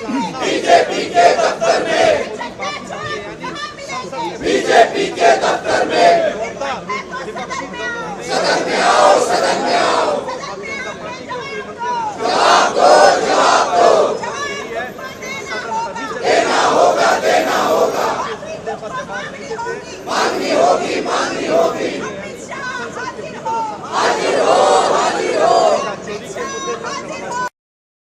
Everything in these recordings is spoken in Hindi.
बीजेपी के दफ्तर में, बीजेपी के दफ्तर में, सदन में आओ, सदन में आओ, जवाब दो, जवाब दो, देना होगा, देना होगा, मांगनी होगी, मांगनी होगी, हाजिर हो, हाजिर हो,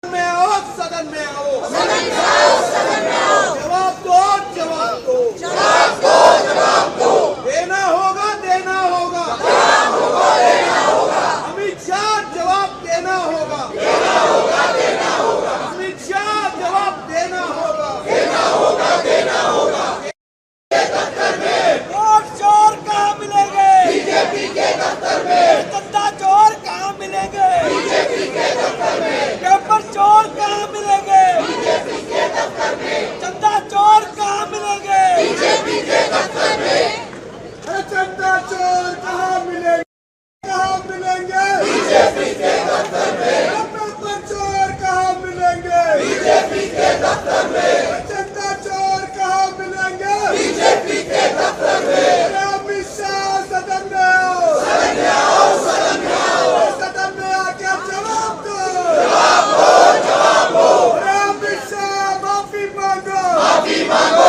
में आओ, सदन में आओ, सदन में आओ, सदन में आओ, जवाब दो, जवाब दो, जवाब दो, जवाब दो, देना होगा, देना होगा, देना होगा, देना होगा, अमित शाह जवाब देना होगा, देना होगा, देना होगा, अमित शाह जवाब देना होगा, देना होगा, देना होगा, दफ्तर में वोट चोर कहाँ मिलेंगे, बीजेपी के दफ्तर में, चंदा चोर कहाँ मिलेंगे, बीजेपी के दफ्तर में, पेपर चोर कहाँ मिलेंगे, बीजेपी के दफ्तर में, चंदा चोर कहाँ मिलेंगे, बीजेपी के दफ्तर में, चंदा चोर कहाँ मिलेंगे, कहाँ मिलेंगे, बीजेपी के दफ्तर में, पेपर चोर कहाँ मिलेंगे, बीजेपी के दफ्तर में, चंदा चोर कहाँ मिलेंगे, बीजेपी के दफ्तर में, अमित शाह सदन में आओ, सदन में आओ, सदन में आओ, सदन में आके जवाब दो, जवाब दो, जवाब दो, अमित शाह माफी मांगो, माफी मांगो,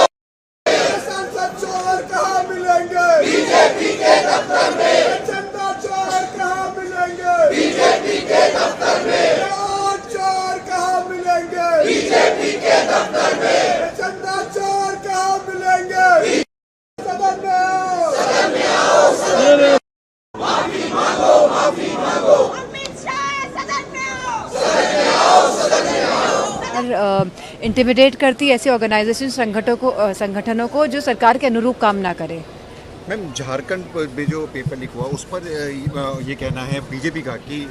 सांसद चोर कहाँ मिलेंगे, बीजेपी के दफ्तर में, चंदा चोर कहाँ मिलेंगे, बीजेपी के दफ्तर में, चोर कहाँ मिलेंगे, बीजेपी के दफ्तर में, चंदा चोर कहाँ मिलेंगे, सदन में आओ, सदन में आओ, सदन में माफी मांगो, माफी मांगो, अमित शाह सदन में आओ, सदन में आओ, सदन में आओ, इंटिमिडेट करती ऐसे ऑर्गेनाइजेशन संगठनों को जो सरकार के अनुरूप काम ना करे। मैम, झारखंड में जो पेपर लीक हुआ उस पर ये कहना है बीजेपी का कि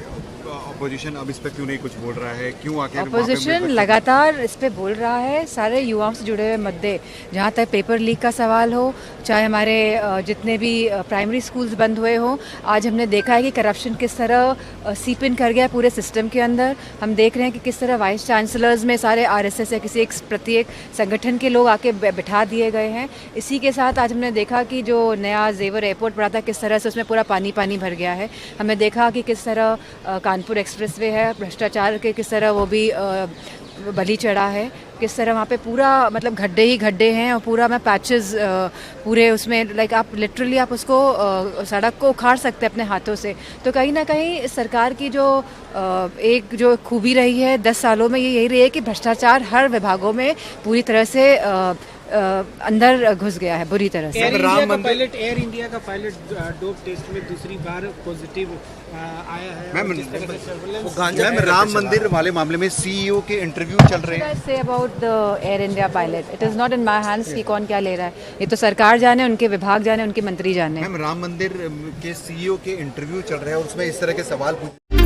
अपोजिशन अब इस पर क्यों नहीं कुछ बोल रहा है, क्यों आखिर अपोजिशन लगातार इस पे बोल रहा है। सारे युवाओं से जुड़े हुए मुद्दे, जहाँ तक पेपर लीक का सवाल हो, चाहे हमारे जितने भी प्राइमरी स्कूल्स बंद हुए हों, आज हमने देखा है कि करप्शन किस तरह सीप इन कर गया है पूरे सिस्टम के अंदर। हम देख रहे हैं कि किस तरह वाइस चांसलर्स में सारे आरएसएस या किसी एक प्रत्येक संगठन के लोग आके बिठा दिए गए हैं। इसी के साथ आज हमने देखा कि जो नया जेवर एयरपोर्ट बना था, किस तरह से उसमें पूरा पानी पानी भर गया है। हमने देखा कि किस तरह कानपुर एक्सप्रेसवे है, भ्रष्टाचार के किस तरह वो भी बलि चढ़ा है, किस तरह वहाँ पे पूरा मतलब गड्ढे ही गड्ढे हैं और पूरा मैं पैचेस पूरे उसमें लाइक आप लिटरली आप उसको सड़क को उखाड़ सकते हैं अपने हाथों से। तो कहीं ना कहीं सरकार की जो एक जो खूबी रही है 10 सालों में, ये यही रही है कि भ्रष्टाचार हर विभागों में पूरी तरह से अंदर घुस गया है बुरी तरह से। एयर इंडिया का पायलट डोप टेस्ट में दूसरी बार पॉजिटिव आया है। मैम, राम मंदिर वाले मामले में सीईओ के इंटरव्यू चल रहे हैं। Say about the air India pilot, it is not in my hands कि कौन क्या ले रहा है। ये तो सरकार जाने, उनके विभाग जाने, उनके मंत्री जाने। मैम, राम मंदिर के सीईओ के इंटरव्यू चल रहे हैं और उसमें इस तरह के सवाल पूछ